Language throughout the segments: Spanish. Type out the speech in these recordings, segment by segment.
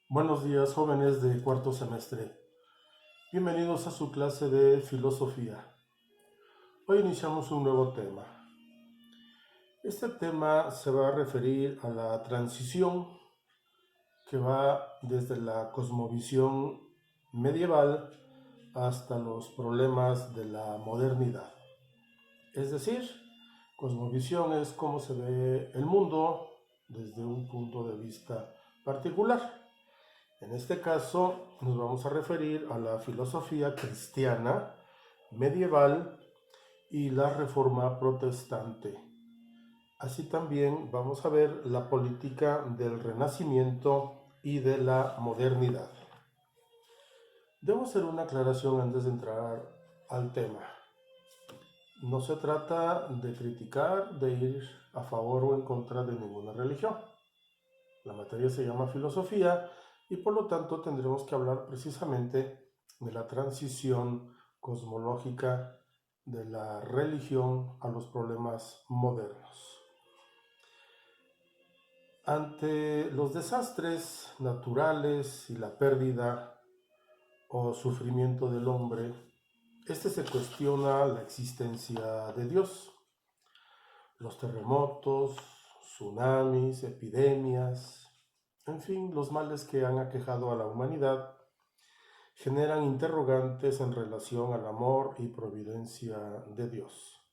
Buenos días, jóvenes de cuarto semestre. Bienvenidos a su clase de filosofía. Hoy iniciamos un nuevo tema. Este tema se va a referir a la transición que va desde la cosmovisión medieval hasta los problemas de la modernidad. Es decir, cosmovisión es cómo se ve el mundo desde un punto de vista particular. En este caso nos vamos a referir a la filosofía cristiana medieval y la reforma protestante. Así también vamos a ver la política del Renacimiento y de la modernidad. Debo hacer una aclaración antes de entrar al tema. No se trata de criticar, de ir a favor o en contra de ninguna religión. La materia se llama filosofía y por lo tanto tendremos que hablar precisamente de la transición cosmológica de la religión a los problemas modernos. Ante los desastres naturales y la pérdida o sufrimiento del hombre, este se cuestiona la existencia de Dios. Los terremotos, tsunamis, epidemias, en fin, los males que han aquejado a la humanidad generan interrogantes en relación al amor y providencia de Dios,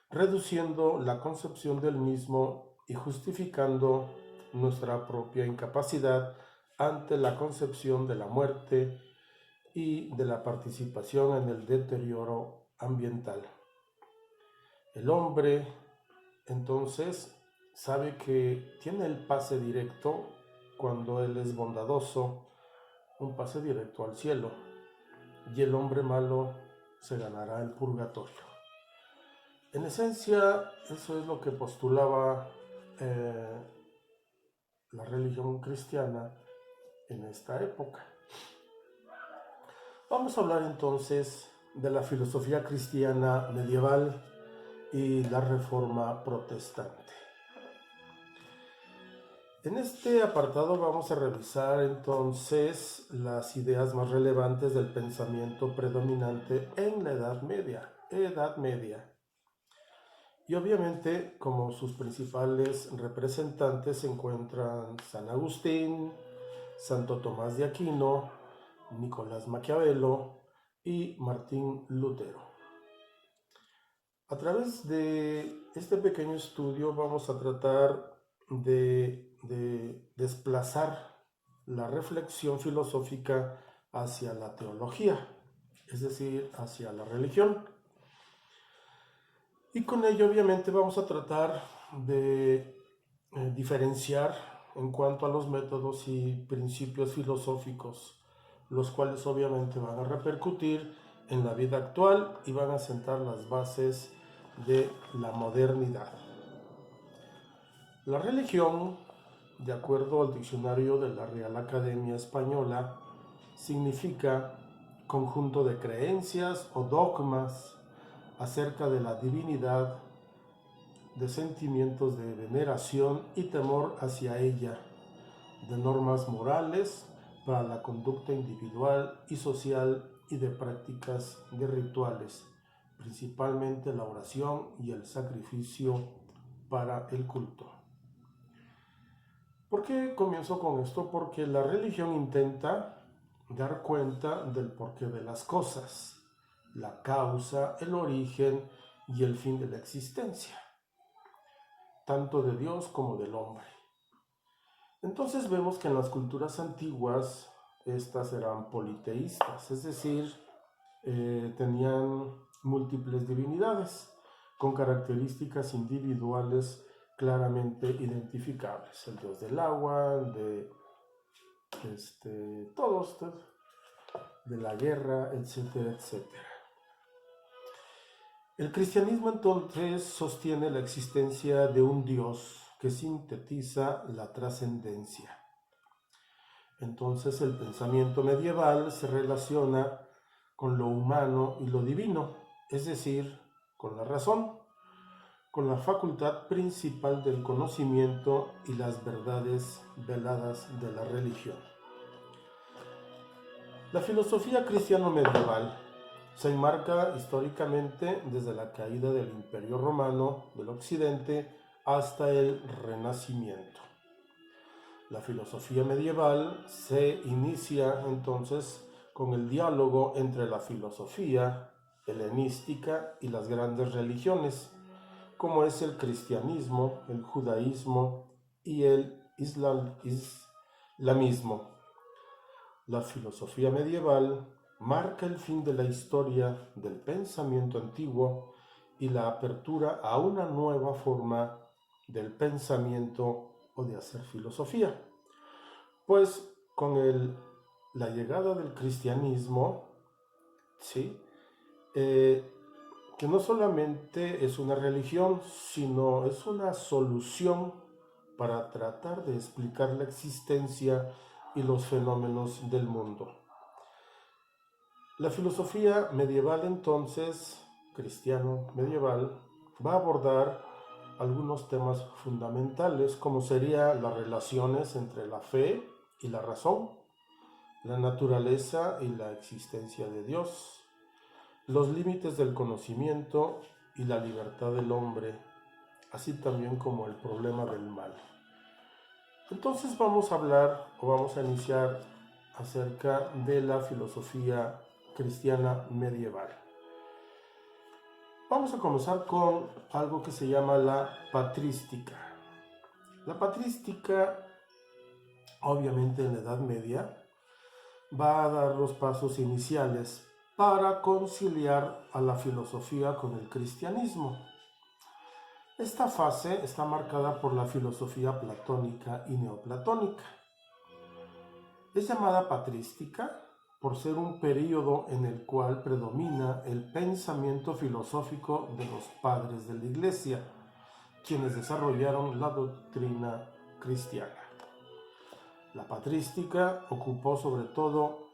reduciendo la concepción del mismo y justificando nuestra propia incapacidad ante la concepción de la muerte y de la participación en el deterioro ambiental. El hombre, entonces, sabe que tiene el pase directo cuando él es bondadoso, un pase directo al cielo, y el hombre malo se ganará el purgatorio. En esencia, eso es lo que postulaba la religión cristiana en esta época. Vamos a hablar entonces de la filosofía cristiana medieval y la reforma protestante. En este apartado vamos a revisar entonces las ideas más relevantes del pensamiento predominante en la Edad Media. Y obviamente como sus principales representantes se encuentran San Agustín, Santo Tomás de Aquino, Nicolás Maquiavelo y Martín Lutero. A través de este pequeño estudio vamos a tratar de desplazar la reflexión filosófica hacia la teología, es decir, hacia la religión. Y con ello obviamente vamos a tratar de diferenciar en cuanto a los métodos y principios filosóficos, los cuales obviamente van a repercutir en la vida actual y van a sentar las bases de la modernidad. La religión, de acuerdo al diccionario de la Real Academia Española, significa conjunto de creencias o dogmas acerca de la divinidad, de sentimientos de veneración y temor hacia ella, de normas morales para la conducta individual y social y de prácticas de rituales, principalmente la oración y el sacrificio para el culto. ¿Por qué comienzo con esto? Porque la religión intenta dar cuenta del porqué de las cosas, la causa, el origen y el fin de la existencia, tanto de Dios como del hombre. Entonces vemos que en las culturas antiguas estas eran politeístas, es decir, tenían múltiples divinidades con características individuales claramente identificables. El dios del agua, todos, de la guerra, etcétera, etcétera. El cristianismo entonces sostiene la existencia de un Dios que sintetiza la trascendencia. Entonces el pensamiento medieval se relaciona con lo humano y lo divino, es decir, con la razón, con la facultad principal del conocimiento y las verdades veladas de la religión. La filosofía cristiana medieval se enmarca históricamente desde la caída del Imperio Romano del Occidente hasta el Renacimiento. La filosofía medieval se inicia entonces con el diálogo entre la filosofía helenística y las grandes religiones, como es el cristianismo, el judaísmo y el islamismo. La filosofía medieval marca el fin de la historia del pensamiento antiguo y la apertura a una nueva forma del pensamiento o de hacer filosofía. Pues con la llegada del cristianismo, ¿sí? Que no solamente es una religión, sino es una solución para tratar de explicar la existencia y los fenómenos del mundo. La filosofía medieval entonces, cristiano medieval, va a abordar algunos temas fundamentales como serían las relaciones entre la fe y la razón, la naturaleza y la existencia de Dios, los límites del conocimiento y la libertad del hombre, así también como el problema del mal. Entonces vamos a iniciar acerca de la filosofía cristiana medieval. Vamos a comenzar con algo que se llama la patrística. La patrística, obviamente en la Edad Media, va a dar los pasos iniciales para conciliar a la filosofía con el cristianismo. Esta fase está marcada por la filosofía platónica y neoplatónica. Es llamada patrística por ser un período en el cual predomina el pensamiento filosófico de los padres de la Iglesia, quienes desarrollaron la doctrina cristiana. La patrística ocupó sobre todo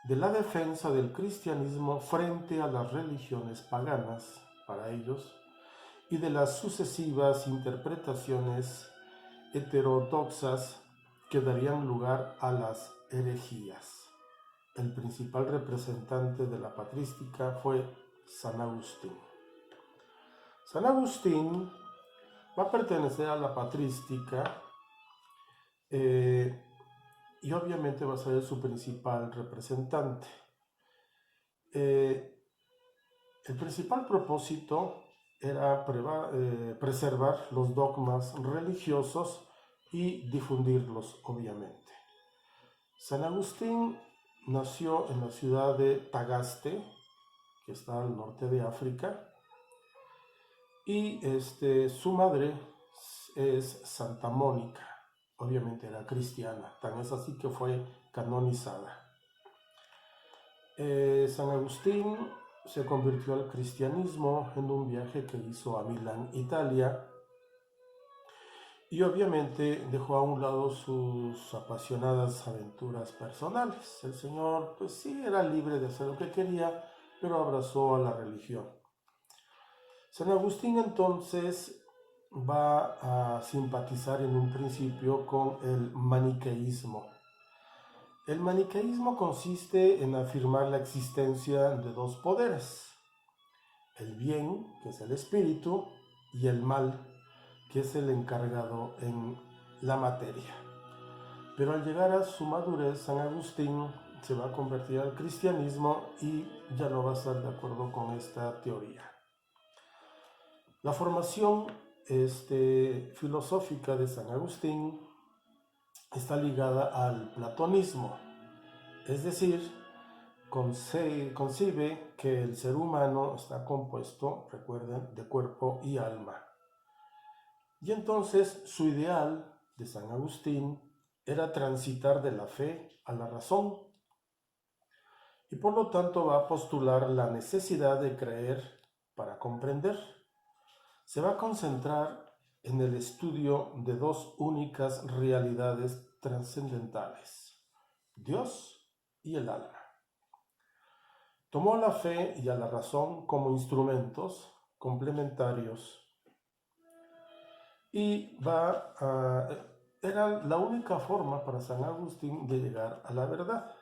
de la defensa del cristianismo frente a las religiones paganas, para ellos, y de las sucesivas interpretaciones heterodoxas que darían lugar a las herejías. El principal representante de la patrística fue San Agustín. San Agustín va a pertenecer a la patrística y obviamente va a ser su principal representante. El principal propósito era preservar los dogmas religiosos y difundirlos, obviamente. San Agustín nació en la ciudad de Tagaste, que está al norte de África, y su madre es Santa Mónica. Obviamente era cristiana, tan es así que fue canonizada. San Agustín se convirtió al cristianismo en un viaje que hizo a Milán, Italia, y obviamente dejó a un lado sus apasionadas aventuras personales. El señor, pues sí, era libre de hacer lo que quería, pero abrazó a la religión. San Agustín entonces va a simpatizar en un principio con el maniqueísmo. El maniqueísmo consiste en afirmar la existencia de dos poderes: el bien, que es el espíritu, y el mal, que es el encargado en la materia. Pero al llegar a su madurez, San Agustín se va a convertir al cristianismo y ya no va a estar de acuerdo con esta teoría. La formación filosófica de San Agustín está ligada al platonismo, es decir, concibe que el ser humano está compuesto, recuerden, de cuerpo y alma. Y entonces su ideal de San Agustín era transitar de la fe a la razón, y por lo tanto va a postular la necesidad de creer para comprender. Se va a concentrar en el estudio de dos únicas realidades trascendentales: Dios y el alma. Tomó a la fe y a la razón como instrumentos complementarios y era la única forma para San Agustín de llegar a la verdad.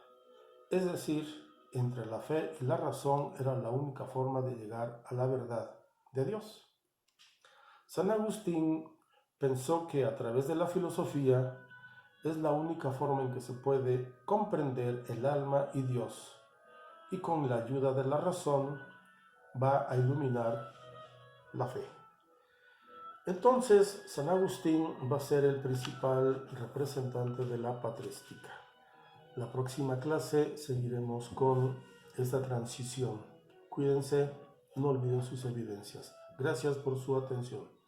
Es decir, entre la fe y la razón era la única forma de llegar a la verdad de Dios. San Agustín pensó que a través de la filosofía es la única forma en que se puede comprender el alma y Dios, y con la ayuda de la razón va a iluminar la fe. Entonces, San Agustín va a ser el principal representante de la patrística. La próxima clase seguiremos con esta transición. Cuídense, no olviden sus evidencias. Gracias por su atención.